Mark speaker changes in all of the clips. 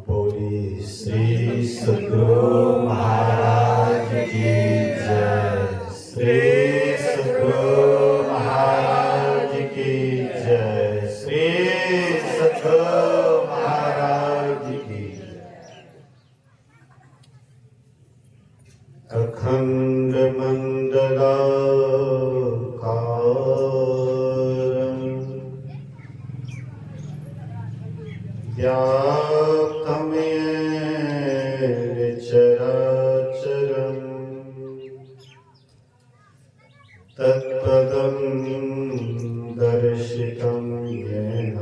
Speaker 1: बोली श्री सद्गुरु महाराज की जय। श्री सद्गुरु महाराज की जय। श्री सद्गुरु महाराज की अखंड व्याप्तं येन चराचरं तत्पदं दर्शितं येन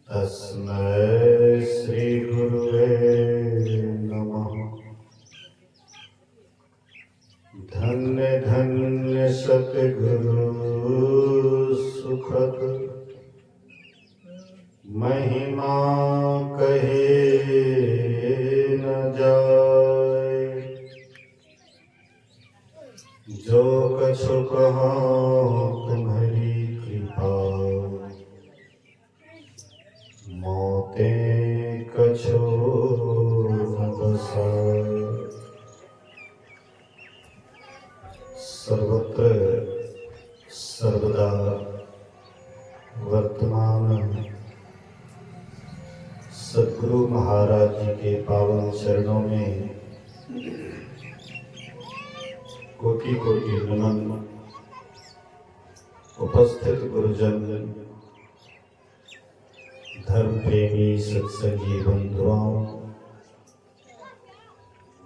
Speaker 1: तस्मै श्री गुरुवे नमः। धन्य धन्य सतगुरु सुखद महिमा कहे न जाए। जो कछु कहाँ तुम्हारी कृपा मोते कछु न बसाए। सर्वत्र सर्वदा वर्तमान सद्गुरु महाराज जी के पावन चरणों में कोटि कोटि नमन। उपस्थित गुरुजन, धर्म प्रेमी सत्संगी बंधुओं,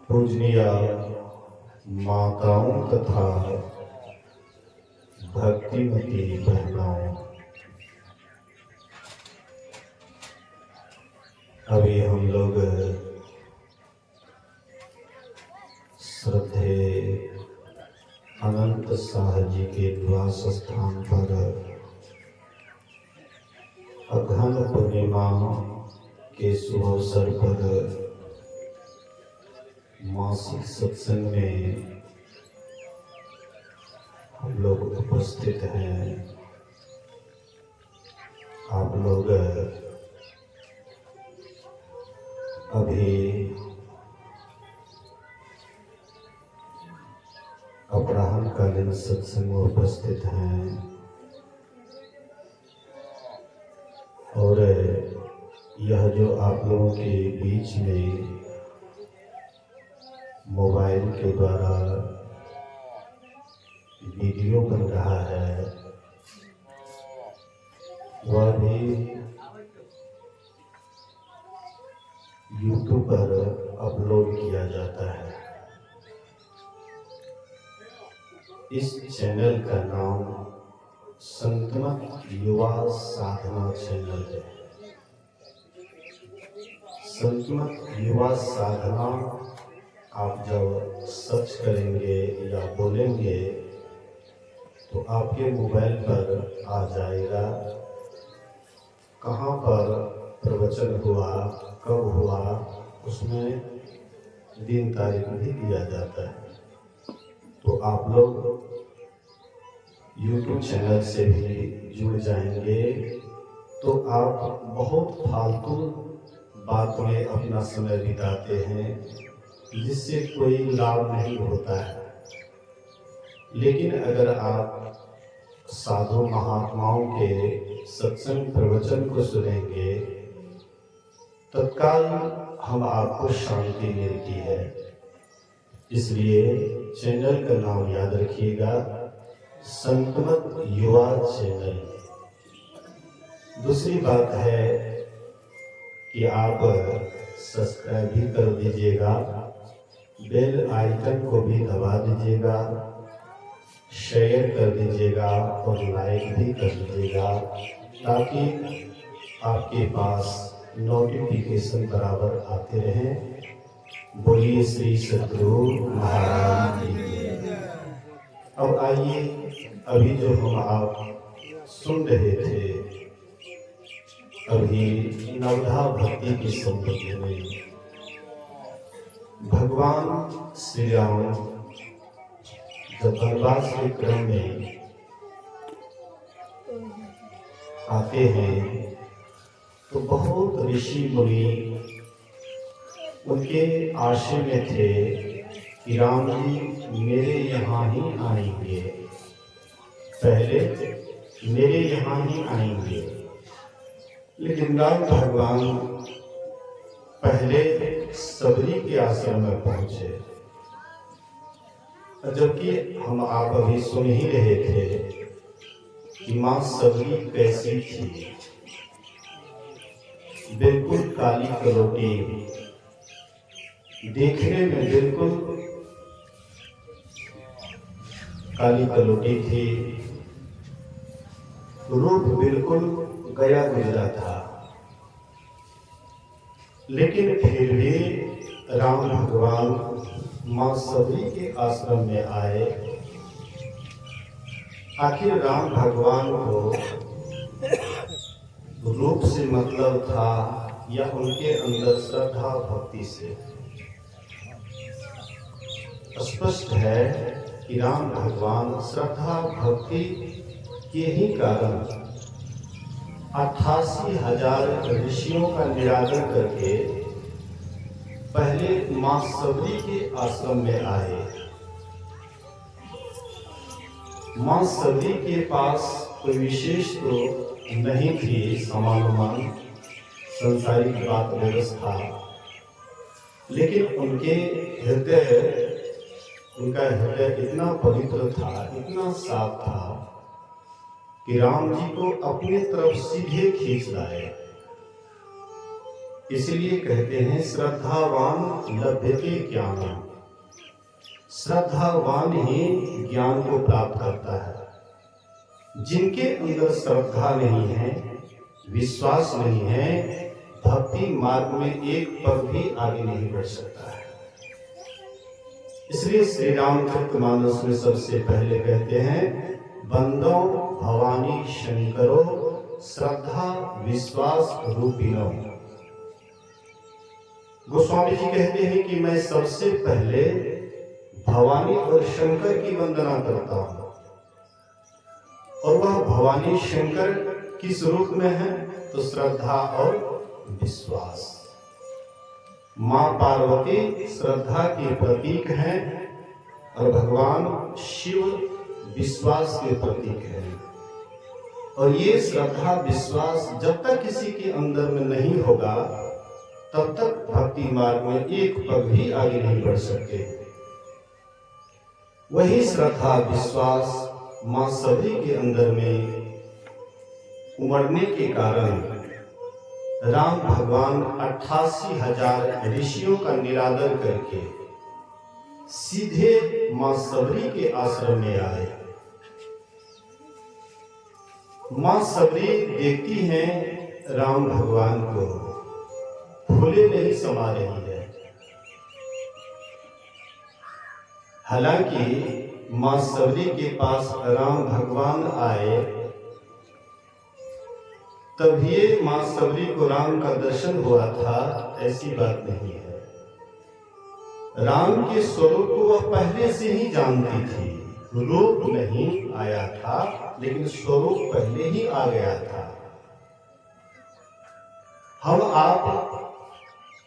Speaker 1: पूजनीय माताओं तथा भक्तिमती बहनों, अभी हम लोग श्रद्धे अनंत शाह जी के निवास स्थान पर अघन पूर्णिमा के शुभ अवसर पर मासिक सत्संग में हम लोग उपस्थित हैं। आप लोग अभी अपराह्नकालीन सत्संग में उपस्थित हैं और यह जो आप लोगों के बीच में मोबाइल के द्वारा वीडियो बन रहा है वह भी YouTube पर अपलोड किया जाता है। इस चैनल का नाम संतमत युवा साधना चैनल है। संतमत युवा साधना आप जब सर्च करेंगे या बोलेंगे तो आपके मोबाइल पर आ जाएगा। कहाँ पर प्रवचन हुआ, कब हुआ, उसमें दिन तारीख भी दिया जाता है। तो आप लोग YouTube चैनल से भी जुड़ जाएंगे तो आप बहुत फालतू बात में अपना समय बिताते हैं जिससे कोई लाभ नहीं होता है। लेकिन अगर आप साधु महात्माओं के सत्संग प्रवचन को सुनेंगे तत्काल हम आपको शांति मिलती है। इसलिए चैनल का नाम याद रखिएगा, संतमत युवा चैनल। दूसरी बात है कि आप सब्सक्राइब भी कर दीजिएगा, बेल आइकन को भी दबा दीजिएगा, शेयर कर दीजिएगा और लाइक भी कर दीजिएगा ताकि आपके पास नोटिफिकेशन बराबर आते रहें। बोलिए श्री सद्गुरु महाराज की। अब आइए, अभी जो हम आप सुन रहे थे अभी नवधा भक्ति की संपत्ति में भगवान श्री राम जब वनवास के क्रम में आते हैं तो बहुत ऋषि मुनि उनके आशय में थे कि राम जी मेरे यहाँ ही आएंगे, पहले मेरे यहाँ ही आएंगे। लेकिन राम भगवान पहले सबरी के आश्रम में पहुंचे, जबकि हम आप अभी सुन ही रहे थे कि माँ सबरी कैसी थी। बिल्कुल काली कलोटी, देखने में बिल्कुल काली कलोटी थी, रूप बिल्कुल गया गुजरा था। लेकिन फिर भी राम भगवान माँ सबरी के आश्रम में आए। आखिर राम भगवान को रूप से मतलब था या उनके अंदर श्रद्धा भक्ति से? स्पष्ट है कि राम भगवान श्रद्धा भक्ति के ही कारण 88,000 ऋषियों का निरादर करके पहले माँ सबरी के आश्रम में आए। माँ सबरी के पास कोई विशेष तो नहीं थी सामान संसारिक बात व्यवस्था, लेकिन उनका हृदय इतना पवित्र था, इतना साफ था कि राम जी को अपनी तरफ सीधे खींच लाए। इसलिए कहते हैं श्रद्धावान लभ्यते ज्ञानम्, श्रद्धावान ही ज्ञान को प्राप्त करता है। जिनके अंदर श्रद्धा नहीं है, विश्वास नहीं है, भक्ति मार्ग में एक पग भी आगे नहीं बढ़ सकता है। इसलिए श्री रामचरितमानस में सबसे पहले कहते हैं बंदो भवानी शंकरो श्रद्धा विश्वास रूपिणो। गोस्वामी जी कहते हैं कि मैं सबसे पहले भवानी और शंकर की वंदना करता हूं, और वह भवानी शंकर किस रूप में है? तो श्रद्धा और विश्वास। मां पार्वती श्रद्धा के प्रतीक हैं और भगवान शिव विश्वास के प्रतीक हैं। और ये श्रद्धा विश्वास जब तक किसी के अंदर में नहीं होगा तब तक भक्ति मार्ग में एक पग भी आगे नहीं बढ़ सकते। वही श्रद्धा विश्वास मां सबरी के अंदर में उमड़ने के कारण राम भगवान 88,000 ऋषियों का निरादर करके सीधे मां सबरी के आश्रम में आए। मां सबरी देखती हैं राम भगवान को, फूले नहीं समा रही है। हालांकि मां सबरी के पास राम भगवान आए तब ये मां सबरी को राम का दर्शन हुआ था, ऐसी बात नहीं है। राम के स्वरूप को वह पहले से ही जानती थी। रूप नहीं आया था लेकिन स्वरूप पहले ही आ गया था। हम आप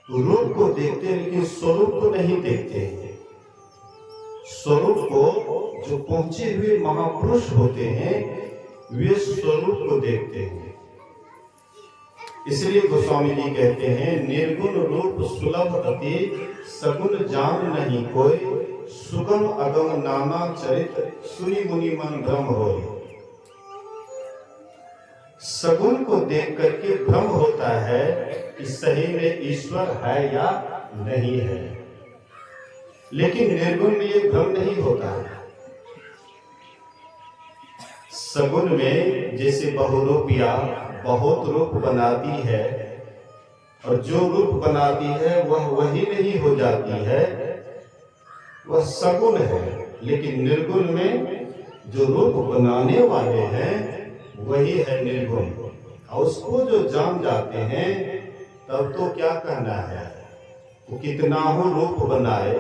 Speaker 1: रूप को देखते हैं लेकिन स्वरूप को नहीं देखते हैं। स्वरूप को जो पहुंचे हुए महापुरुष होते हैं वे स्वरूप को देखते हैं। इसलिए गोस्वामी जी कहते हैं निर्गुण रूप सुलभ अति सगुण जान नहीं कोई, सुगम अगम नाना चरित सुनि मुनि मन भ्रम होय। सगुण को देख करके भ्रम होता है कि सही में ईश्वर है या नहीं है, लेकिन निर्गुण में ये भ्रम नहीं होता है। सगुण में जैसे बहुरूपिया बहुत रूप बनाती है और जो रूप बनाती है वह वही नहीं हो जाती है, वह सगुण है। लेकिन निर्गुण में जो रूप बनाने वाले हैं वही है निर्गुण। और उसको जो जान जाते हैं तब तो क्या कहना है, वो कितना हो रूप बनाए,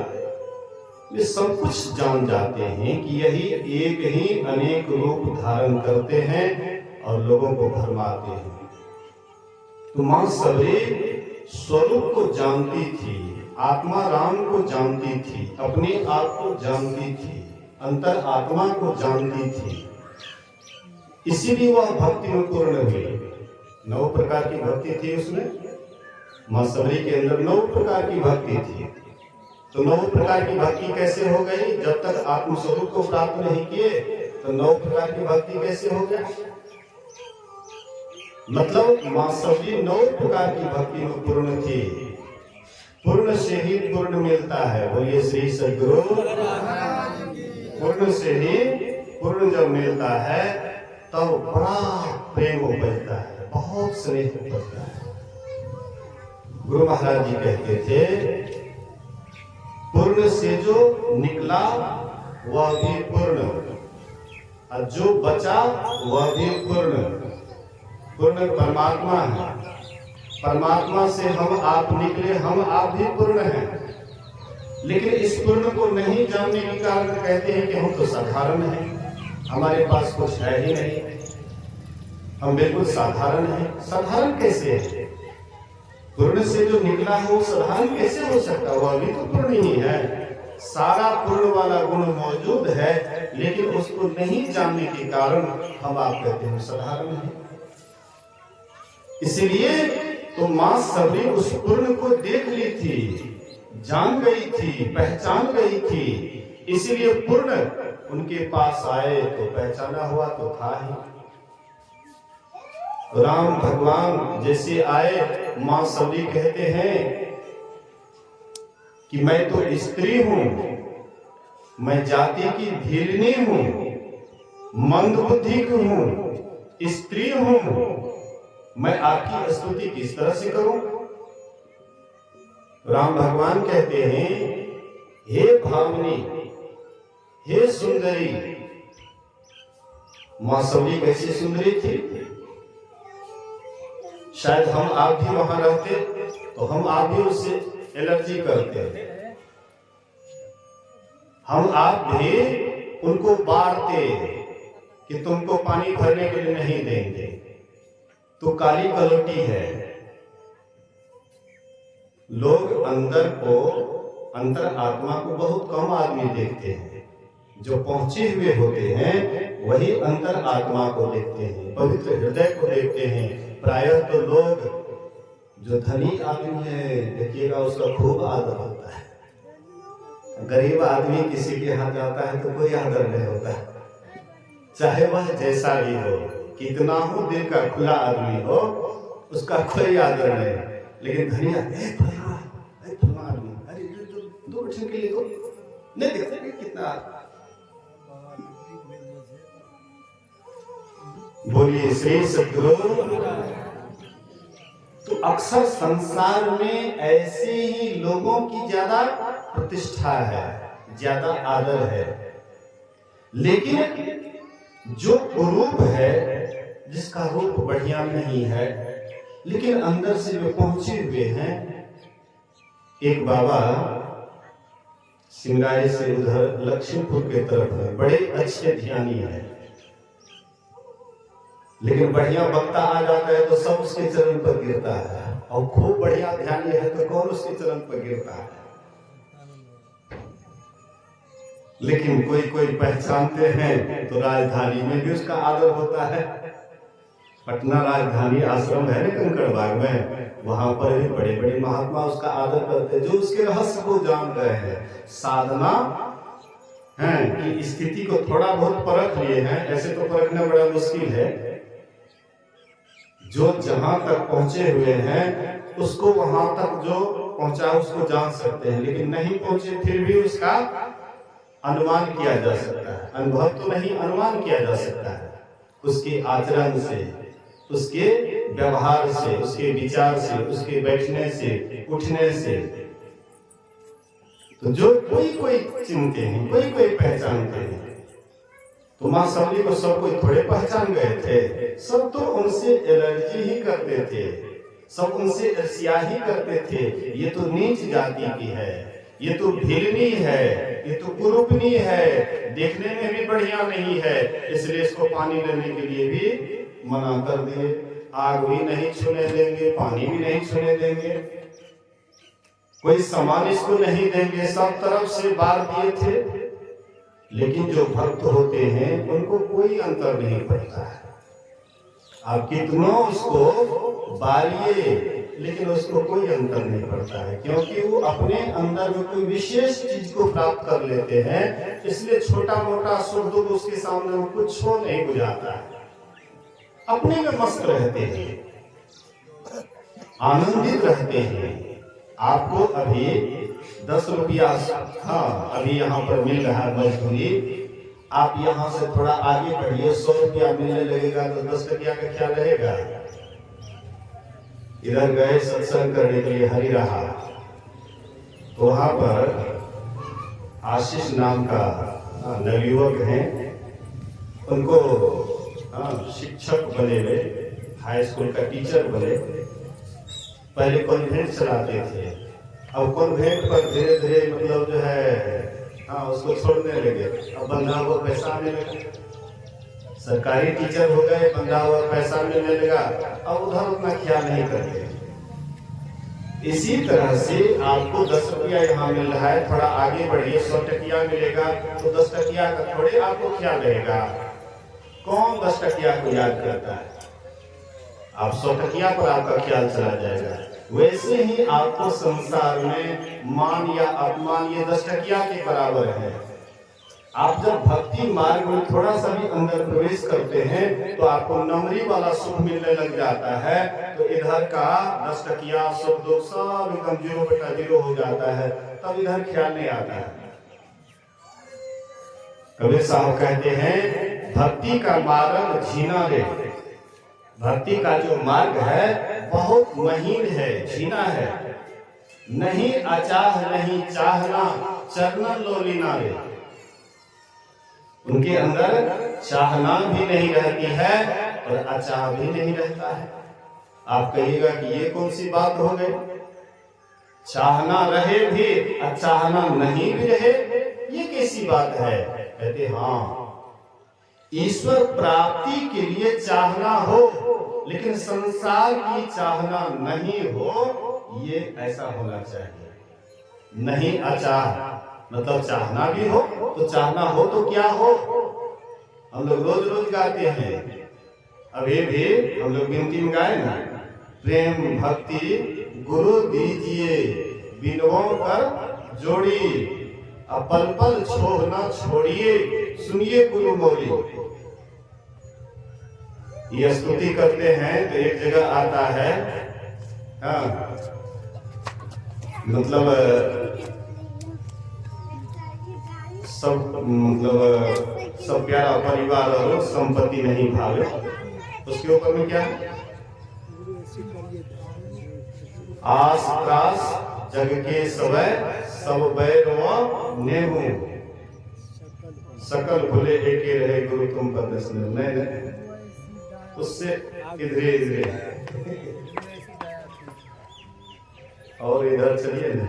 Speaker 1: वे सब कुछ जान जाते हैं कि यही एक ही अनेक रूप धारण करते हैं और लोगों को भरमाते हैं। तो मां सबरी स्वरूप को जानती थी, आत्मा राम को जानती थी, अपने आप को जानती थी, अंतर आत्मा को जानती थी, इसीलिए वह भक्ति में पूर्ण हुई। 9 प्रकार की भक्ति थी उसमें, मां सबरी के अंदर 9 प्रकार की भक्ति थी। तो 9 प्रकार की भक्ति कैसे हो गई? जब तक आत्मस्वरूप को प्राप्त नहीं किए तो 9 प्रकार की भक्ति कैसे हो गई? मतलब मां सबरी 9 प्रकार की भक्ति में पूर्ण थी। पूर्ण से ही पूर्ण मिलता है, बोलिए श्री सद्गुरु। पूर्ण से ही पूर्ण जब मिलता है तब बड़ा प्रेम उपजता है, बहुत स्नेह उपजता है। गुरु महाराज जी कहते थे, पूर्ण से जो निकला वह भी पूर्ण, और जो बचा वह भी पूर्ण। पूर्ण परमात्मा है, परमात्मा से हम आप निकले, हम आप भी पूर्ण हैं। लेकिन इस पूर्ण को नहीं जानने के कारण कहते हैं कि हम तो साधारण हैं, हमारे पास कुछ है ही नहीं, हम बिल्कुल साधारण हैं। साधारण कैसे है? पूर्ण से जो निकला है वो साधारण कैसे हो सकता है? वह भी तो पूर्ण ही है, सारा पूर्ण वाला गुण मौजूद है, लेकिन उसको नहीं जानने के कारण हम आप कहते हैं साधारण है। इसलिए तो मां सबरी उस पूर्ण को देख ली थी, जान गई थी, पहचान गई थी, इसलिए पूर्ण उनके पास आए तो पहचाना हुआ तो था ही। राम भगवान जैसे आए, मां सबरी कहते हैं कि मैं तो स्त्री हूं, मैं जाति की भीलनी हूं, मंदबुद्धि की हूं, स्त्री हूं, मैं आपकी स्तुति किस तरह से करूं? राम भगवान कहते हैं, हे भामिनी, हे सुंदरी। मां सबरी कैसी सुंदरी थी? शायद हम आप भी वहां रहते तो हम आप भी उससे एलर्जी करते, हम आप भी उनको बाढ़ते कि तुमको पानी भरने के लिए नहीं देंगे, तो काली कलोटी है। लोग अंदर को, अंतर आत्मा को बहुत कम आदमी देखते हैं, जो पहुंचे हुए होते हैं वही अंतर आत्मा को देखते हैं, पवित्र हृदय को देखते हैं। प्रायः तो लोग, जो धनी आदमी है देखिएगा उसका खूब आदर होता है, गरीब आदमी किसी के यहाँ जाता है तो कोई आदर नहीं होता, चाहे वह जैसा भी हो, कितना हो दिल का खुला आदमी हो, उसका कोई आदर नहीं। लेकिन धनिया फला आदमी, अरे 2 मिनट के लिए दो, नहीं देखते कितना। बोलिए श्री सद्गुरु। तो अक्सर संसार में ऐसे ही लोगों की ज्यादा प्रतिष्ठा है, ज्यादा आदर है, लेकिन जो कुरूप है, जिसका रूप बढ़िया नहीं है, लेकिन अंदर से वे पहुंचे हुए हैं। एक बाबा सिंगाई से उधर लक्ष्मीपुर के तरफ में बड़े अच्छे ध्यानी है, लेकिन बढ़िया वक्ता आ जाता है तो सब उसके चरण पर गिरता है, और खूब बढ़िया ध्यानी है तो कौन उसके चरण पर गिरता है। लेकिन कोई कोई पहचानते हैं तो राजधानी में भी उसका आदर होता है। पटना राजधानी आश्रम है ना कंकड़बाग में, वहां पर भी बड़े बड़े महात्मा उसका आदर करते हैं, जो उसके रहस्य को जान गए हैं, साधना है कि स्थिति को थोड़ा बहुत परख लिए हैं। ऐसे तो परखना बड़ा मुश्किल है, जो जहां तक पहुंचे हुए हैं उसको वहां तक जो पहुंचा उसको जान सकते हैं, लेकिन नहीं पहुंचे फिर भी उसका अनुमान किया जा सकता है। अनुभव तो नहीं, अनुमान किया जा सकता है उसके आचरण से, उसके व्यवहार से, उसके विचार से, उसके बैठने से, उठने से। तो जो कोई कोई चिंते हैं, कोई कोई पहचानते हैं। तो मां सबरी को सब कोई थोड़े पहचान गए थे, सब तो उनसे एलर्जी ही करते थे, सब उनसे ईर्ष्या ही करते थे। ये तो नीच जाति की है, ये तो भिलनी है, ये तो कुरूपनी है, देखने में भी बढ़िया नहीं है, इसलिए इसको पानी लेने के लिए भी मना कर दिए, आग भी नहीं छूने देंगे, पानी भी नहीं छूने देंगे, कोई सामान इसको नहीं देंगे, सब तरफ से बार दिए थे। लेकिन जो भक्त होते हैं उनको कोई अंतर नहीं पड़ता है। आप कितनों उसको बारिए, लेकिन उसको कोई अंतर नहीं पड़ता है, क्योंकि वो अपने अंदर में कोई विशेष चीज को प्राप्त कर लेते हैं। इसलिए छोटा मोटा सुख दुख उसके सामने में कुछ छो नहीं बुझाता है, अपने में मस्त रहते हैं, आनंदित रहते हैं। आपको अभी 10 रुपया, हाँ अभी यहाँ पर मिल रहा है मजदूरी, आप यहाँ से थोड़ा आगे बढ़िए, 100 रुपया मिलने लगेगा तो 10 टकिया का क्या रहेगा। इधर गए सत्संग करने के लिए हरि रहा, तो वहां पर आशीष नाम का नवयुवक है, उनको शिक्षक बने हुए, हाई स्कूल का टीचर बने, पहले कॉन्वेंट चलाते थे। अब कॉन्वेंट पर धीरे धीरे मतलब जो है उसको छोड़ने लगे। अब बंधा हुआ पैसा आने लगा, सरकारी टीचर हो गए, बंधा हुआ पैसा मिलने लगा, अब उधर उतना ख्याल नहीं करते। इसी तरह से आपको 10 रुपया यहाँ मिल रहा है, थोड़ा आगे बढ़िए 100 टकिया मिलेगा, तो 10 टकिया का थोड़े आपको ख्याल रहेगा। कौन 10 टकिया को याद करता है? आप 100 टकिया पर आपका ख्याल चला जाएगा। वैसे ही आपको संसार में मान या अपमान ये 10 टकिया के बराबर है। आप जब भक्ति मार्ग में थोड़ा सा भी अंदर प्रवेश करते हैं तो आपको नमरी वाला सुख मिलने लग जाता है, तो इधर का 10 टकिया सुख दुख सब एकदम 0/0 हो जाता है, तब इधर ख्याल नहीं आता है। कबीर साहब कहते हैं भक्ति का मार्ग झीना रे, भक्ति का जो मार्ग है बहुत महीन है, झीना है, नहीं अचाह नहीं चाहना, चरणन लोलीना रे। उनके अंदर चाहना भी नहीं रहती है और अचाह भी नहीं रहता है। आप कहिएगा कि ये कौन सी बात हो गई, चाहना रहे भी और चाहना नहीं भी रहे, ये कैसी बात है? कहते हाँ, ईश्वर प्राप्ति के लिए चाहना हो लेकिन संसार की चाहना नहीं हो, ये ऐसा होना चाहिए। नहीं अचाह मतलब चाहना भी हो, तो चाहना हो तो क्या हो? हम लोग रोज रोज गाते हैं, अभी भी हम लोग गिनती में गाए ना, प्रेम भक्ति गुरु दीजिए बिनवों कर जोड़ी, अब पल पल छोड़ ना छोड़िए, सुनिए गुरु मौली। ये स्तुति करते हैं तो एक जगह आता है, मतलब सब प्यारा परिवार और संपत्ति नहीं भावे, उसके ऊपर में क्या है? आस पास जग के सबे सब बैरवा नेहू, सकल भूले एके रहे गुरु तुम पर दर्शन। नहीं, उससे इधरे और इधर चलिए ना,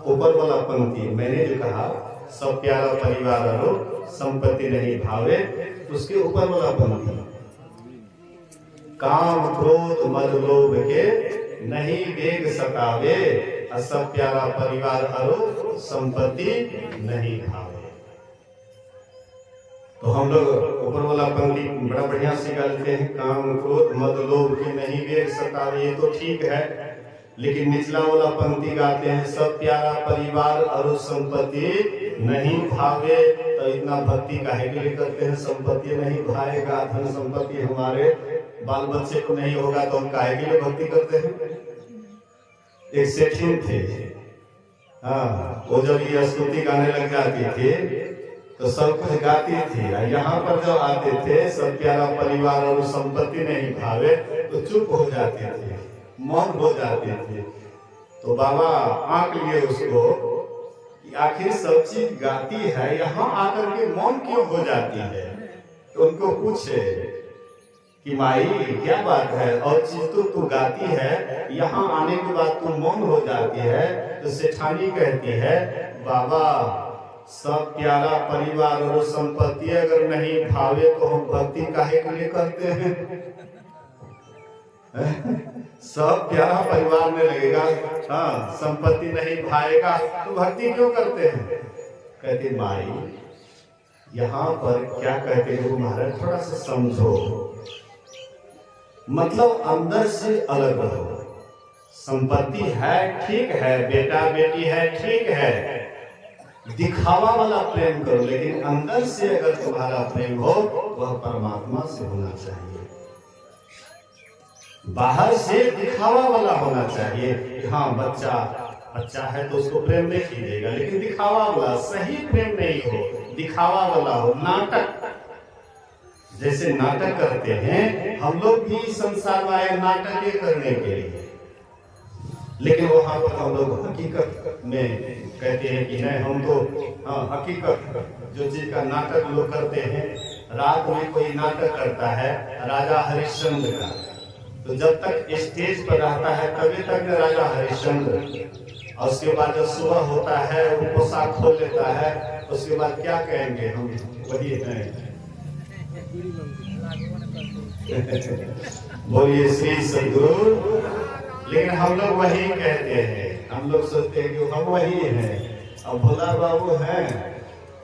Speaker 1: ऊपर वाला पंक्ति मैंने जो कहा सब प्यारा परिवार और संपत्ति नहीं भावे, उसके ऊपर वाला पंक्ति काम क्रोध मद लोभ के नहीं वेग सतावे, सब प्यारा परिवार और संपत्ति नहीं भावे। तो हम लोग ऊपर वाला पंक्ति बड़ा बढ़िया से गाते हैं, काम क्रोध मद लोभ के नहीं वेग सतावे, ये तो ठीक है, लेकिन निचला वाला पंक्ति गाते हैं सब प्यारा परिवार और संपत्ति नहीं भावे। तो इतना भक्ति काहे के लिए करते हैं? संपत्ति नहीं भाएगा, धन संपत्ति हमारे बाल बच्चे को नहीं होगा तो हम काहे के लिए भक्ति करते हैं? एक सेठिन थे, वो जब ये स्तुति गाने लग जाती थी तो सब कुछ गाती थी, यहाँ पर जब आते थे सब प्यारा परिवार और संपत्ति नहीं भावे तो चुप हो जाते थे, मौन हो जाते थे। तो बाबा आंक लिए उसको कि आखिर सब चीज गाती है, यहाँ आकर के मौन क्यों हो जाती है? तो उनको पूछे कि माई क्या बात है, और चीज तो तू गाती है, यहाँ आने के बाद तू मौन हो जाती है। तो सेठानी कहती है बाबा सब प्यारा परिवार और संपत्ति अगर नहीं भावे तो हम भक्ति काहे के लिए करते हैं? सब प्यारा परिवार में लगेगा, हाँ, संपत्ति नहीं भाएगा तो भक्ति क्यों करते हैं? कहते माई यहाँ पर क्या कहते हैं महाराज, थोड़ा सा समझो, मतलब अंदर से अलग रहो। संपत्ति है ठीक है, बेटा बेटी है ठीक है, दिखावा वाला प्रेम करो, लेकिन अंदर से अगर तुम्हारा प्रेम हो वह परमात्मा से होना चाहिए। बाहर से दिखावा वाला होना चाहिए कि हाँ बच्चा है तो उसको प्रेम नहीं कीजिएगा, लेकिन दिखावा वाला सही प्रेम नहीं हो, दिखावा वाला हो, नाटक। जैसे नाटक करते हैं हम लोग भी संसार में आए नाटक करने के लिए, लेकिन वहां पर हम लोग हकीकत में कहते हैं कि नहीं, हम तो हाँ हकीकत जो चीज का नाटक लोग करते हैं। रात में कोई नाटक करता है राजा हरिश्चंद्र का, तो जब तक स्टेज पर रहता है तभी तक राजा हरिश्चंद्र, और उसके बाद जब सुबह होता है वो पोशाक खोल लेता है, उसके बाद क्या कहेंगे हम वही हैं। बोलिए श्री सद्गुरु। लेकिन हम लोग वही कहते हैं, हम लोग सोचते हैं कि हम वही हैं। अब भोला बाबू हैं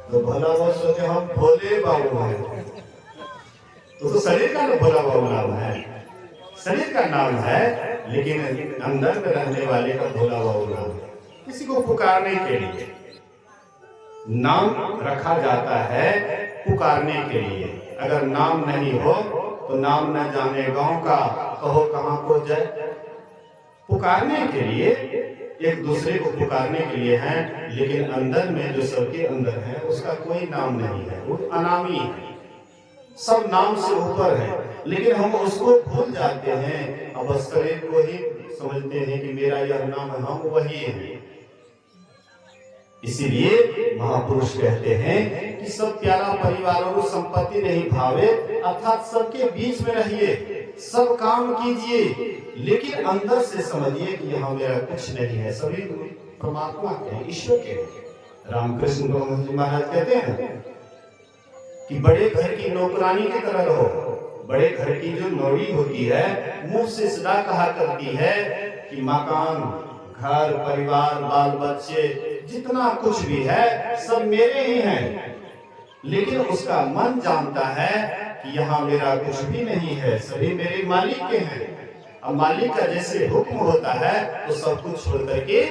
Speaker 1: तो भोला बाबू सोचते हम भोले बाबू हैं, तो शरीर का भोला बाबू नाम है, शरीर का नाम है, लेकिन अंदर में रहने वाले का भोला बाबू नाम है। किसी को पुकारने के लिए नाम रखा जाता है, पुकारने के लिए। अगर नाम नहीं हो तो नाम न जाने गांव का, कहो कहां को जाए। पुकारने के लिए, एक दूसरे को पुकारने के लिए हैं, लेकिन अंदर में जो सबके अंदर है उसका कोई नाम नहीं है, वो अनामी है, सब नाम से ऊपर है, लेकिन हम उसको भूल जाते हैं। अब शरीर को ही समझते हैं कि मेरा यह नाम है, हम वही हैं। इसीलिए महापुरुष कहते हैं कि सब प्यारा परिवार और संपत्ति नहीं भावे, अर्थात सबके बीच में रहिए, सब काम कीजिए, लेकिन अंदर से समझिए कि यहाँ मेरा कुछ नहीं है, सभी परमात्मा के, ईश्वर के। रामकृष्ण परमहंस जी महाराज कहते हैं कि बड़े घर की नौकरानी की तरह रहो। बड़े घर की जो नौरी होती है मुंह से सदा कहा करती है कि मकान, घर, परिवार, बाल बच्चे, जितना कुछ भी है सब मेरे ही हैं, लेकिन उसका मन जानता है कि यहाँ मेरा कुछ भी नहीं है, सभी मेरे मालिक के हैं। अब मालिक का जैसे हुक्म होता है तो सब कुछ छोड़ करके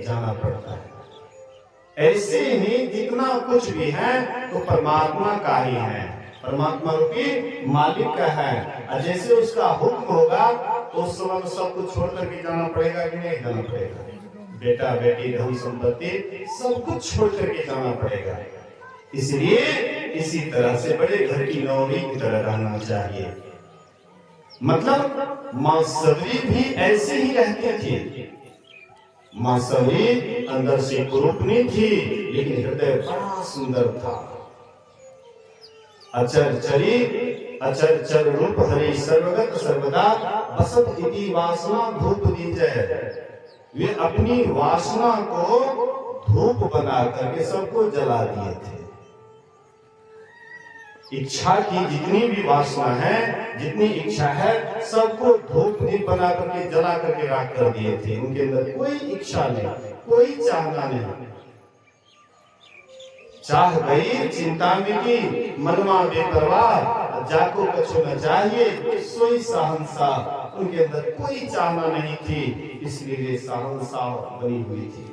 Speaker 1: जाना पड़ता है। ऐसे ही जितना कुछ भी है तो परमात्मा का ही है, परमात्मा रूपी मालिक का है। और जैसे उसका हुक्म होगा तो उस समय सब कुछ छोड़ करके जाना पड़ेगा कि नहीं जाना पड़ेगा? बेटा बेटी, धन संपत्ति, सब कुछ छोड़ करके जाना पड़ेगा। इसलिए इसी तरह से बड़े घर की नौरी की तरह रहना चाहिए। मतलब मां सबरी भी ऐसे ही रहती थी। मां सबरी अंदर से कुरूपनी थी, लेकिन हृदय बड़ा सुंदर था। अचर चरी अचर चर रूप हरि सर्वगत सर्वदा बसत इति वासना धूप दीजय। वे अपनी वासना को धूप बना करके सबको जला दिए थे। इच्छा की जितनी भी वासना है, जितनी इच्छा है, सबको धूप दीप बना करके जला करके राख कर दिए थे। उनके अंदर कोई इच्छा नहीं, कोई चाहना नहीं। चाह गई चिंता मिटी, मनवा बेपरवाह, जाको कछु न चाहिए सोई शहंशाह। उनके अंदर कोई चाहना नहीं थी, इसलिए वे शहंशाह बनी हुई थी,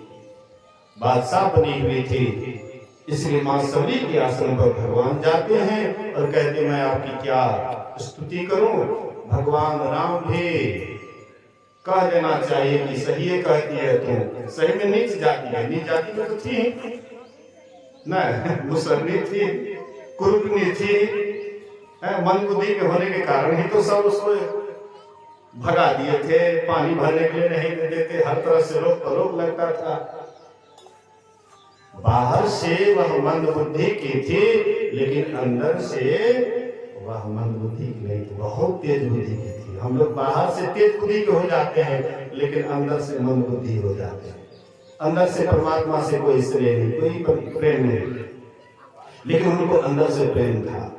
Speaker 1: बादशाह बनी हुई थी। इसलिए मां सबरी के आश्रम पर भगवान जाते हैं और कहते मैं आपकी क्या स्तुति करूं। भगवान राम भी कह देना चाहिए कि सही है कहती है, तुम सही में नीच जाती है, नीच जाती में तो थी न, मुसरनी थी, कुरूपनी थी, मन बुद्धि के होने के कारण ही तो सब उसको भगा दिए थे, पानी भरने के लिए नहीं देते, हर तरह से रोक लगता था। बाहर से वह मंद बुद्धि की थी, लेकिन अंदर से वह मंद बुद्धि की नहीं थी, बहुत तेज बुद्धि की थी। हम लोग बाहर से तेज बुद्धि के हो जाते हैं, लेकिन अंदर से मंद बुद्धि हो जाते हैं। अंदर से परमात्मा से कोई स्नेह नहीं, कोई प्रेम नहीं, लेकिन उनको अंदर से प्रेम था।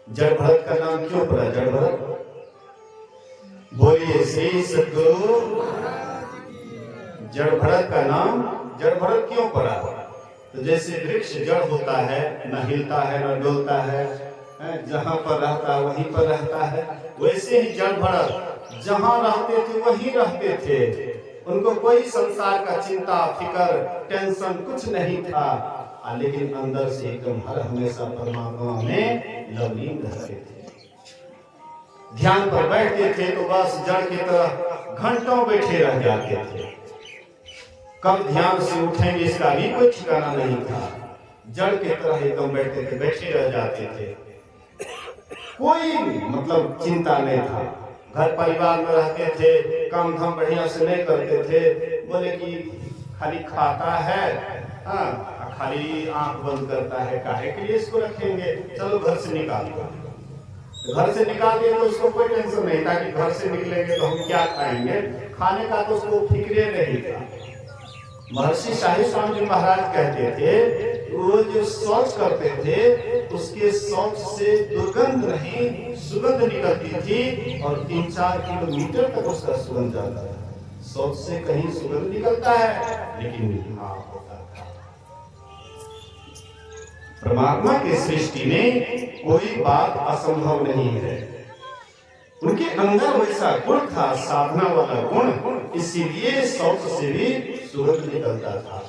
Speaker 1: जड़ भरत का नाम क्यों पड़ा? जड़ भरत। बोलिए श्री सद्गुरु। जड़ भरत का नाम जड़ भरत क्यों पड़ा? तो जैसे वृक्ष जड़ होता है, न हिलता है न डोलता है, जहां पर रहता है वहीं पर रहता है, वैसे ही जड़ भरत जहां रहते थे वहीं रहते थे। उनको कोई संसार का चिंता फिकर टेंशन कुछ नहीं था, लेकिन अंदर से एकदम हर हमेशा परमात्मा में लवलीन रहते थे। ध्यान पर बैठते थे तो बस जड़ की तरह घंटों बैठे रह जाते थे। कब ध्यान से उठेंगे इसका भी कोई ठिकाना नहीं था। जड़ की तरह एकदम बैठते थे, बैठे रह जाते थे, कोई मतलब चिंता नहीं था। घर परिवार में रहते थे, काम धाम बढ़िया से नहीं करते थे, बोले कि खाली खाता है, खाली आंख बंद करता है, काहे के लिए इसको रखेंगे, चलो घर से निकाल दो। घर से निकाल दिए तो उसको कोई टेंशन नहीं था कि घर से निकलेंगे तो हम क्या खाएंगे, खाने का तो उसको फिक्रे नहीं था। महर्षि शाही स्वामी जी महाराज कहते थे वो जो शौच करते थे उसके शौच से दुर्गंध नहीं सुगंध निकलती थी, और 3-4 किलोमीटर तक उसका सुगंध जाता था। शौच से कहीं सुगंध निकलता है, लेकिन होता था। परमात्मा की सृष्टि में कोई बात असंभव नहीं है। उनके अंदर वैसा गुण था, साधना वाला गुण, इसीलिए शौच से भी सुगंध निकलता था।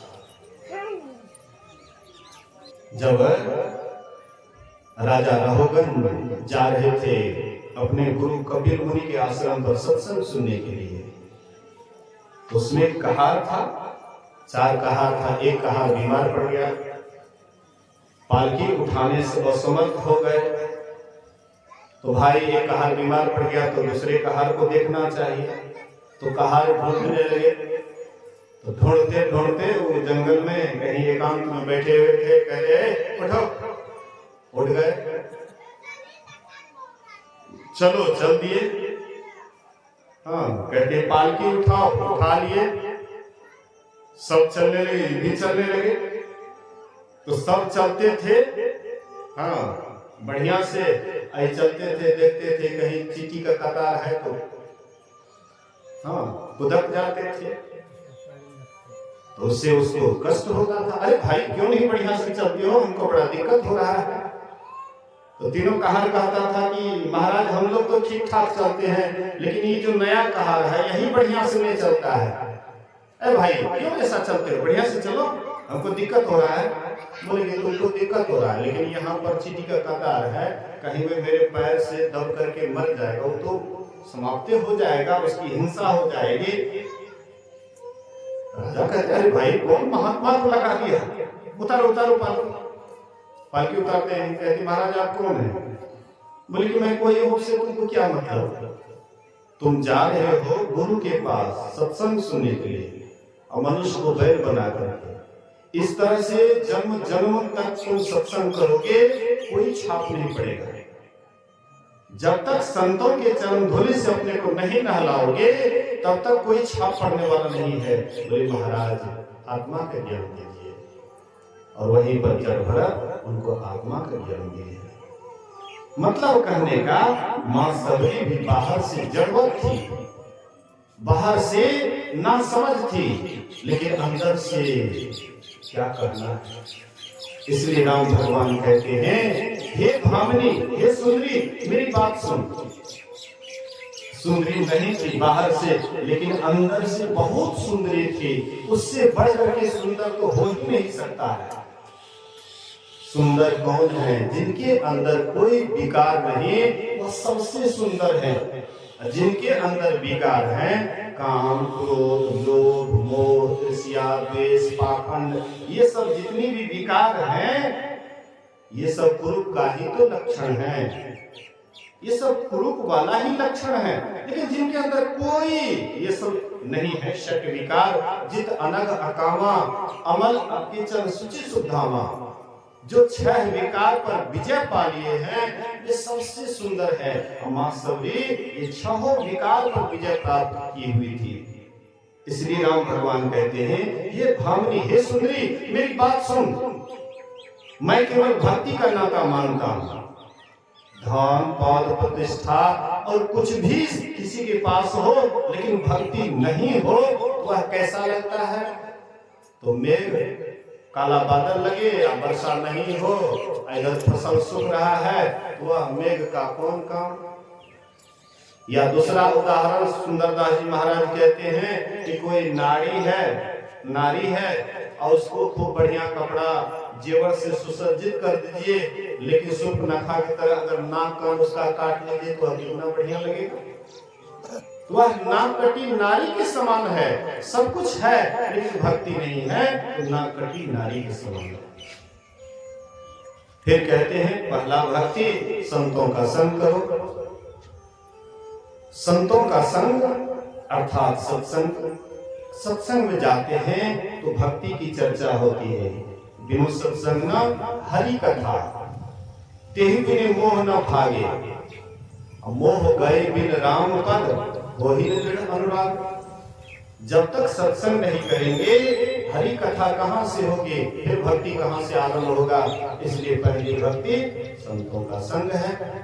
Speaker 1: जब राजा रहोगन जा रहे थे अपने गुरु कबीर मुनि के आश्रम पर सत्संग सुनने के लिए, उसमें कहार था, 4 कहार था। एक कहार बीमार पड़ गया, पालकी उठाने से असमर्थ हो गए। तो भाई एक कहार बीमार पड़ गया तो दूसरे कहार को देखना चाहिए, तो कहार ढूंढने लगे। तो ढूंढते ढूंढते वो जंगल में कहीं एकांत में बैठे हुए थे, कह रहे उठो, उठ गए, चलो चल दिए। कहते पालकी उठाओ, उठा लिए, सब चलने लगे, भी चलने लगे। तो सब चलते थे, बढ़िया से आई चलते थे, देखते थे कहीं चींटी का कतार है तो कुदक जाते थे, तो उससे उसको कष्ट होता था। अरे भाई क्यों नहीं बढ़िया से चलते हो, हमको बड़ा दिक्कत हो रहा है। तो तीनों कहार कहता था कि महाराज हम लोग तो ठीक ठाक चलते हैं, लेकिन ये जो नया कहार है यही बढ़िया से नहीं चलता है। अरे भाई क्यों ऐसा चलते हो, बढ़िया से चलो, हमको दिक्कत हो रहा है। बोलेंगे तुमको दिक्कत हो रहा है, लेकिन यहाँ पर चींटी का कतार है, कहीं में मेरे पैर से दब करके मर जाएगा, वो तो समाप्त हो जाएगा, उसकी हिंसा हो जाएगी। राजा कहते अरे भाई कौन महात्मा को लगा दिया, उतारो उतारो पालकी उतारते हैं। कहती महाराज आप कौन है? बोले कि मैं कोई हूं, से तुमको क्या मतलब? तुम जा रहे हो गुरु के पास सत्संग सुनने के लिए और मनुष्य को बैल बना करके, इस तरह से जन्म जन्म तक तुम सत्संग करोगे, कोई छाप नहीं पड़ेगा। जब तक संतों के चरण धूलि से अपने को नहीं नहलाओगे तब तक कोई छाप पड़ने वाला नहीं है। बोले महाराज आत्मा का ज्ञान दीजिए, और वहीं पर जड़ भरत उनको आत्मा का ज्ञान दिए। मतलब कहने का मां सबरी भी बाहर से जड़वत थी, बाहर से ना समझ थी, लेकिन अंदर से क्या करना है। इसलिए राम भगवान कहते हैं हे भामिनी, हे सुंदरी, मेरी बात सुन। सुंदरी नहीं थी बाहर से, लेकिन अंदर से बहुत सुंदरी थी। उससे बढ़ करके सुंदर तो हो ही नहीं सकता है। सुंदर कौन है? जिनके अंदर कोई विकार नहीं, वह सबसे सुंदर है। जिनके अंदर विकार है, काम क्रोध लोभ मोह ईर्ष्या द्वेष पाखंड, ये सब जितनी भी विकार हैं, ये सब कुरूप का ही तो लक्षण है। ये सब कुरूप वाला ही लक्षण है। लेकिन जिनके अंदर कोई ये सब नहीं है, शक विकार जित अनग अकामा अमल अकिचन सुचि सुधामा, जो 6 विकार पर विजय पा लिए हैं, ये सबसे सुंदर है। मां सबरी ये 6 विकार पर विजय प्राप्त की हुई थी। इसलिए राम भगवान कहते हैं, ये भामिनी, हे सुंदरी, मेरी बात सुन, मैं केवल भक्ति का नाता मानता हूं। धन पद प्रतिष्ठा और कुछ भी किसी के पास हो लेकिन भक्ति नहीं हो, वह कैसा लगता है? तो मेघ काला बादल लगे या वर्षा नहीं हो, इधर फसल सूख रहा है, तो वह मेघ का कौन काम? या दूसरा उदाहरण सुंदरदास जी महाराज कहते हैं कि कोई नारी है और उसको खूब बढ़िया कपड़ा जेवर से सुसज्जित कर दीजिए, लेकिन सुर्पनखा की तरह अगर नाक कान उसका काट लीजिए तो कितना बढ़िया लगेगा। वह नाक कटी नारी के समान है, सब कुछ है लेकिन भक्ति नहीं है, तो नाक कटी नारी के समान है। फिर कहते हैं, पहला भक्ति, संतों का संग करो। संतों का संग अर्थात सत्संग। सत्संग में जाते हैं तो भक्ति की चर्चा होती है। बिनु सत्संग न हरि कथा, तेहि बिनु मोह न भागे, मोह गए बिन राम पद, वही न दृढ़ अनुराग। जब तक सत्संग नहीं करेंगे, हरि कथा कहां से होगी, फिर भक्ति कहां से आरंभ होगा। इसलिए पहली भक्ति संतों का संग है।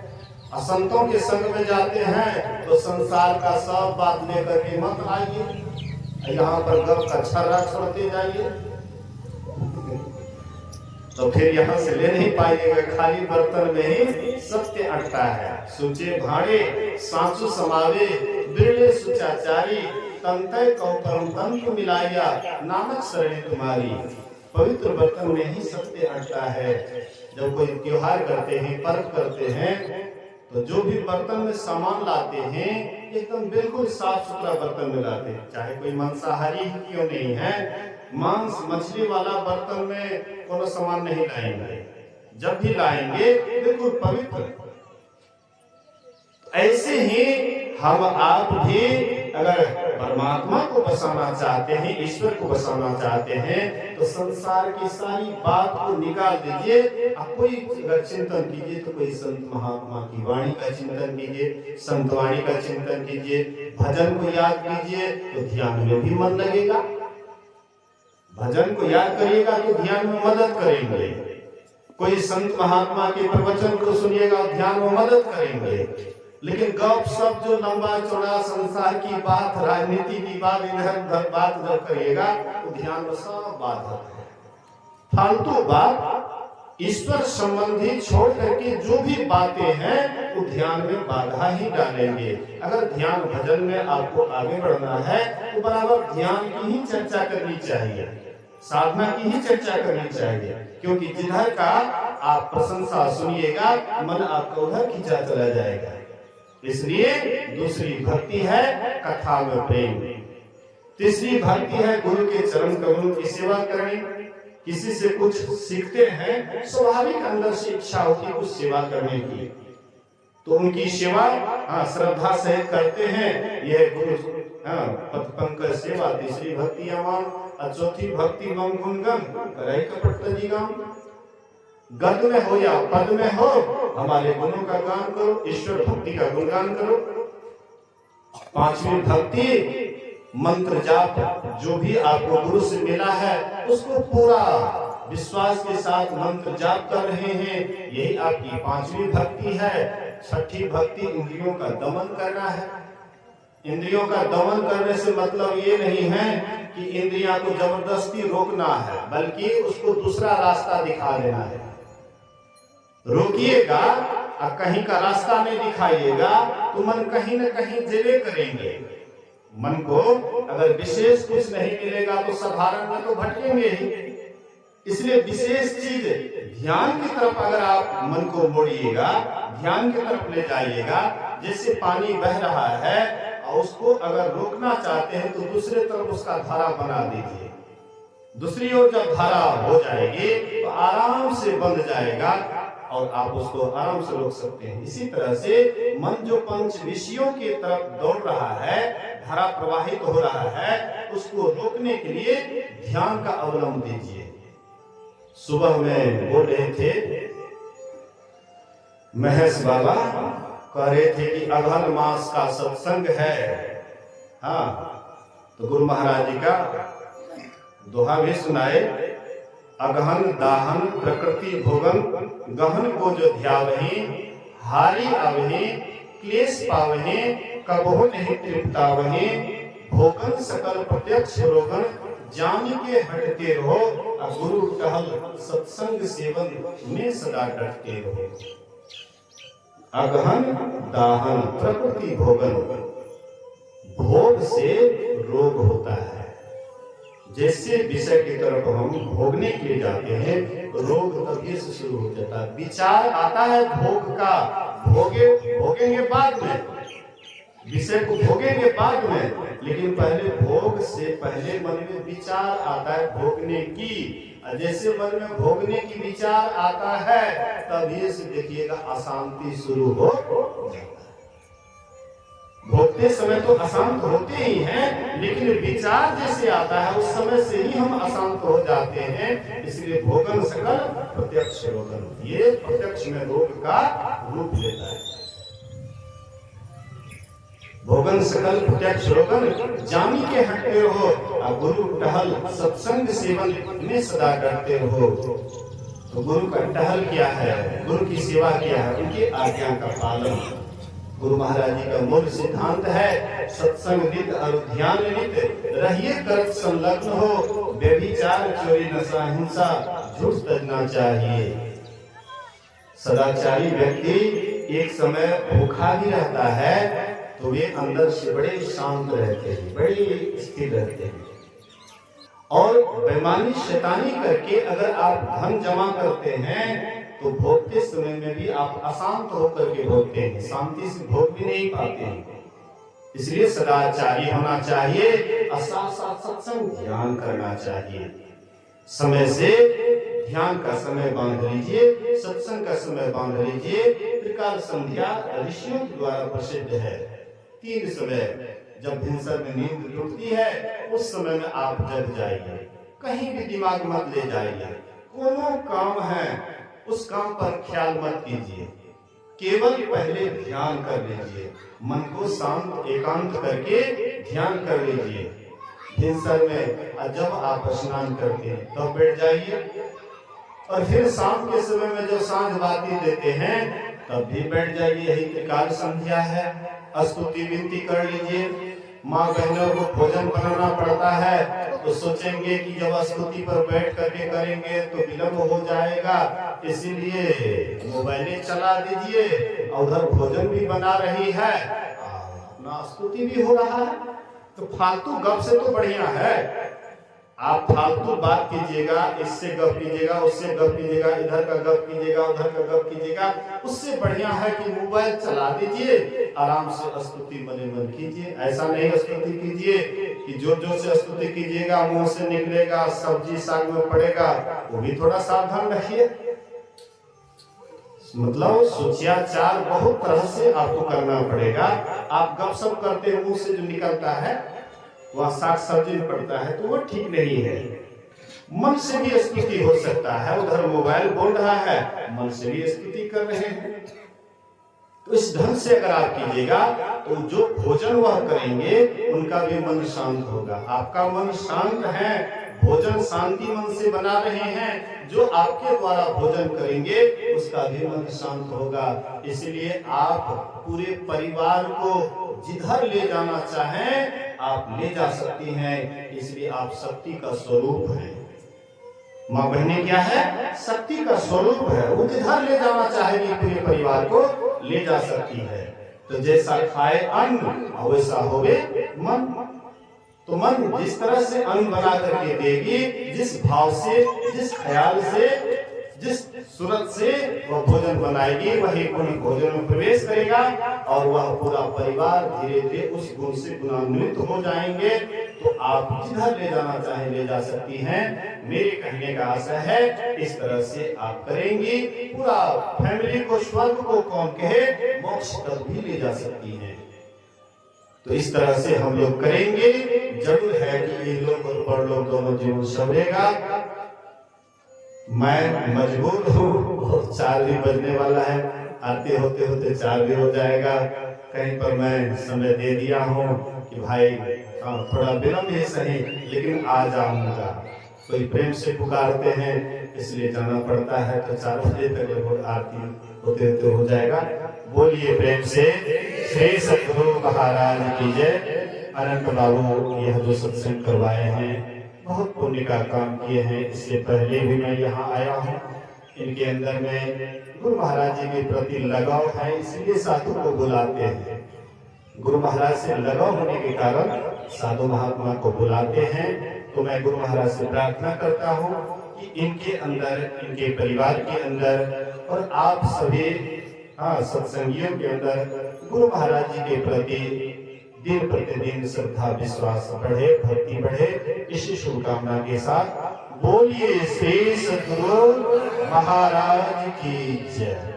Speaker 1: असंतों के संग में जाते हैं तो संसार का सब बात लेकर के मत आइए, यहाँ पर गप का छर्रा छोड़ते जाइए, तो फिर यहाँ से ले नहीं पाइएगा। खाली बर्तन में ही सत्य अटता है। सुचे भाड़े सांसु समावे, बिरले सुचाचारी, तंतय कौ परम तंत्र मिलाया, नानक शरणी तुम्हारी। पवित्र बर्तन में ही सत्य अटता है। जब कोई त्योहार करते हैं, पर्व करते हैं, तो जो भी बर्तन में सामान लाते हैं एकदम बिल्कुल साफ सुथरा बर्तन में लाते हैं, चाहे कोई मांसाहारी ही क्यों नहीं है। मांस मछली वाला बर्तन में कोनो सामान नहीं लाएंगे, जब भी लाएंगे बिल्कुल पवित्र। ऐसे ही हम आप भी अगर परमात्मा को बसाना चाहते हैं, ईश्वर को बसाना चाहते हैं, तो संसार की सारी बात को निकाल दीजिए। आप कोई अगर चिंतन कीजिए तो कोई संत महात्मा की वाणी का चिंतन कीजिए, संत वाणी का चिंतन कीजिए, भजन को याद कीजिए तो ध्यान में भी मन लगेगा। भजन को याद करिएगा तो ध्यान में मदद करेंगे। कोई संत महात्मा के प्रवचन को सुनिएगा, ध्यान में मदद करेंगे। लेकिन गप सब जो लंबा चौड़ा संसार की बात, राजनीति की बात, इधर उधर बात जब करिएगा तो ध्यान में सब बात है। फालतू बात, ईश्वर संबंधी छोड़ करके जो भी बातें हैं वो ध्यान में बाधा ही डालेंगे। अगर ध्यान भजन में आपको आगे बढ़ना है तो बराबर ध्यान की ही चर्चा करनी चाहिए, साधना की ही चर्चा करनी चाहिए, क्योंकि जिधर का आप प्रशंसा सुनिएगा मन आपका उधर खींचा चला जाएगा। इसलिए दूसरी भक्ति है कथा में प्रेम। तीसरी भक्ति है गुरु के चरण कमलों की सेवा करनी। किसी से कुछ सीखते हैं, स्वाभाविक अंदर से इच्छा होती है कुछ सेवा करने की, तो उनकी सेवा श्रद्धा सहित करते हैं। यह गुरु पद पंकज सेवा तीसरी भक्ति अमान। चौथी भक्ति मम गुणगन करे कपट तजीगाम। गद में हो या पद में हो, हमारे गुणों का गान करो, ईश्वर भक्ति का गुणगान करो। पांचवी भक्ति मंत्र जाप, जो भी आपको गुरु से मिला है उसको पूरा विश्वास के साथ मंत्र जाप कर रहे हैं, यही आपकी पांचवी भक्ति है। छठी भक्ति इंद्रियों का दमन करना है। इंद्रियों का दमन करने से मतलब ये नहीं है कि इंद्रियां को जबरदस्ती रोकना है, बल्कि उसको दूसरा रास्ता दिखा देना है। रोकिएगा और कहीं का रास्ता नहीं दिखाइएगा तो मन कहीं न कहीं जिले करेंगे। मन को अगर विशेष कुछ नहीं मिलेगा तो साधारण में तो भटकेंगे ही। इसलिए विशेष चीज ध्यान की तरफ अगर आप मन को मोड़िएगा, ध्यान की तरफ ले जाइएगा, जैसे पानी बह रहा है और उसको अगर रोकना चाहते हैं तो दूसरे तरफ उसका धारा बना दीजिए। दूसरी ओर जब धारा हो जाएगी तो आराम से बंध जाएगा और आप उसको आराम से रोक सकते हैं। इसी तरह से मन जो पंच विषयों की तरफ दौड़ रहा है, धारा प्रवाहित हो रहा है, उसको रोकने के लिए ध्यान का अवलंब दीजिए। सुबह में बोल रहे थे महेश बाबा, कह रहे थे कि अघन मास का सत्संग है। हाँ, तो गुरु महाराज जी का दोहा भी सुनाए, अगहन दाहन प्रकृति भोगन गहन को जो ध्यावहि, हारी आवहि क्लेश पावहि, कबहु नहीं तृप्तावहि, भोगन सकल प्रत्यक्ष रोगन, जान के हटते रहो, गुरु टहल सत्संग सेवन में सदा डटते रहो। अगहन दाहन प्रकृति भोगन, भोग से रोग होता है। जैसे विषय की तरफ हम भोगने के लिए जाते हैं, रोग तभी से शुरू हो जाता है। विचार आता है भोग का, भोगेंगे बाद में, विषय को भोगेंगे बाद में, लेकिन पहले भोग से पहले मन में विचार आता है भोगने की। जैसे मन में भोगने की विचार आता है, तभी से देखिएगा अशांति शुरू हो जाता है। भोगते समय तो अशांत होते ही हैं, लेकिन विचार जैसे आता है उस समय से ही हम अशांत हो जाते हैं। इसलिए भोगन सकल प्रत्यक्ष रोगन, ये प्रत्यक्ष में रोग का रूप लेता है। भोगन सकल प्रत्यक्ष रोगन, जानी के हटते रहो, गुरु टहल सत्संग सेवन में सदा करते रहो। तो गुरु का टहल क्या है, गुरु की सेवा क्या है, उनकी आज्ञा का पालन। गुरु महाराज जी का मूल सिद्धांत है सत्संग नित और ध्यान नित, रहिए कर्त संलग्न हो, व्यभिचार चोरी नशा हिंसा झूठ तजना चाहिए। सदाचारी व्यक्ति एक समय भूखा भी रहता है तो वे अंदर से बड़े शांत रहते हैं, बड़े स्थिर रहते हैं। और बेईमानी शैतानी करके अगर आप धन जमा करते हैं तो भोगते समय में भी आप अशांत होकर के भोगते हैं, शांति से भोग भी नहीं पाते हैं। इसलिए सदाचारी होना चाहिए, साथ साथ सत्संग ध्यान करना चाहिए। समय से ध्यान का समय बांध लीजिए, सत्संग का समय बांध लीजिए। त्रिकाल संध्या ऋषियों द्वारा प्रसिद्ध है। 3 समय जब भिनसर में नींद टूटती है उस समय में आप जग जाइए, कहीं भी दिमाग मत ले जाइए। कोनो काम है उस काम पर ख्याल मत कीजिए, केवल पहले ध्यान कर लीजिए। मन को शांत एकांत करके ध्यान कर लीजिए। भिनसर में जब आप स्नान करते हैं तब बैठ जाइए, और फिर शाम के समय में जो सांझ बाती देते हैं तब भी बैठ जाइए। यही त्रिकाल संध्या है। स्तुति विनती कर लीजिए। माँ बहनों को भोजन बनाना पड़ता है तो सोचेंगे कि जब स्तुति पर बैठ करके करेंगे तो विलंब हो जाएगा, इसीलिए मोबाइलें चला दीजिए और उधर भोजन भी बना रही है, अपना स्तुति भी हो रहा है। तो फालतू गप से तो बढ़िया है आप फालतू बात कीजिएगा, इससे गप कीजिएगा, उससे गप कीजिएगा, इधर का गप कीजिएगा, उधर का गप कीजिएगा। उससे बढ़िया है कि मोबाइल चला दीजिए, आराम से स्तुति मने मन कीजिए। ऐसा नहीं स्तुति कीजिए कि जोर जोर से स्तुति कीजिएगा, मुंह से निकलेगा, सब्जी साग में पड़ेगा, वो भी थोड़ा सावधान रखिए। मतलब शिष्टाचार बहुत तरह से आपको करना पड़ेगा। आप गपशप करते मुंह से जो निकलता है वह साग सब्जी में पड़ता है तो वो ठीक नहीं है। मन से भी स्तुति हो सकता है, उधर मोबाइल बोल रहा है, मन से भी स्तुति कर रहे हैं। तो इस ढंग से अगर आप कीजिएगा तो जो भोजन वह करेंगे उनका भी मन शांत होगा। आपका मन शांत है, भोजन शांति मन से बना रहे हैं, जो आपके द्वारा भोजन करेंगे उसका भी मन शांत होगा। इसलिए आप पूरे परिवार को जिधर ले जाना चाहें आप ले जा सकती हैं। इसलिए आप शक्ति का स्वरूप हैं। माँ बहने क्या है, शक्ति का स्वरूप है। वो जिधर ले जाना चाहेगी पूरे परिवार को ले जा सकती है। तो जैसा खाए अन्न वैसा होवे मन। तो मन जिस तरह से अन्न बना करके देगी, जिस भाव से, जिस ख्याल से, जिस सूरत से वह भोजन बनाएगी, वही गुण भोजन में प्रवेश करेगा और वह पूरा परिवार धीरे धीरे उस गुण से गुणान्वित हो जाएंगे। तो आप जिधर ले जाना चाहे ले जा सकती हैं। मेरे कहने का आशा है इस तरह से आप करेंगी, पूरा फैमिली को स्वर्ग को कौन कहे मोक्ष तक भी ले जा सकती हैं। तो इस तरह से हम लोग करेंगे। जरूर है कि ये लोग और बड़ लोग दोनों जीवन संवरेगा। मैं मजबूर हूँ, 4 भी बजने वाला है। आरती होते होते 4 भी हो जाएगा। कहीं पर मैं समय दे दिया हूँ कि भाई थोड़ा विलम्ब ही सही लेकिन आ जाऊंगा, कोई प्रेम से पुकारते हैं इसलिए जाना पड़ता है, तो 4 बजे तक लगभग आरती होते होते हो जाएगा। बोलिए प्रेम से श्री सद्गुरु महाराज की जय। अनंत बाबू यह जो सत्संग करवाए हैं बहुत पुण्य का काम किए हैं। इससे पहले भी मैं यहाँ आया हूँ, इनके अंदर में गुरु महाराज जी के प्रति लगाव है, इसलिए साधु को बुलाते हैं। गुरु महाराज से लगाव होने के कारण साधु महात्मा को बुलाते हैं। तो मैं गुरु महाराज से प्रार्थना करता हूँ कि इनके अंदर, इनके परिवार के अंदर और आप सभी सत्संगियों के अंदर गुरु महाराज जी के प्रति दिन प्रतिदिन श्रद्धा विश्वास बढ़े, भक्ति बढ़े। इसी शुभकामना के साथ बोलिए श्री सद्गुरु महाराज की जय।